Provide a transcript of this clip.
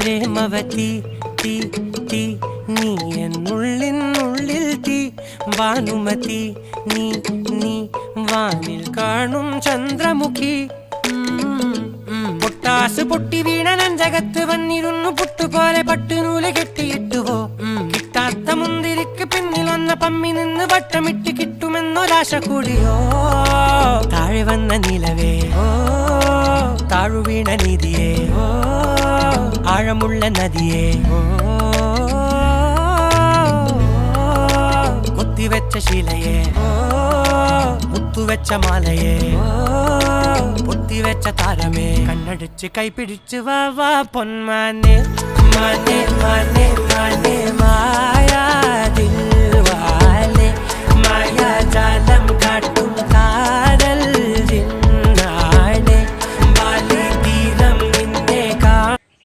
പ്രേമവതി തീ തീ നീ എന്നുള്ളിനുള്ളിൽ തീ ഭാനുമതി നീ നീ വാനിൽ കാണും ചന്ദ്രമുഖി പൊട്ടാസ് പൊട്ടി വീണ നെഞ്ചകത്ത് വന്നിരുന്നു പുട്ടുപോലെ പട്ടുനൂല് കെട്ടിയിട്ടുവോ കിട്ടാത്ത മുന്തിരിക്ക് പിന്നിൽ വന്ന പമ്മി നിന്ന് വട്ടമിട്ട് കിട്ടുമെന്നൊരാശ കൂടിയോ താഴെ വന്ന നിലവേ താഴു വീണ നിധിയേ ആഴമുള്ള നദിയേ കൊത്തിവെച്ച ശിലയേ മുത്തുവെച്ച മാലയേ പൊത്തിവെച്ച താരമേ കണ്ണടിച്ച് കൈപിടിച്ച് വാ വാ പൊന്മാനെ മാനെ മാനെ മാനെ മായാ ദിൽവാലെ മായാ ജാലം കാട്ടി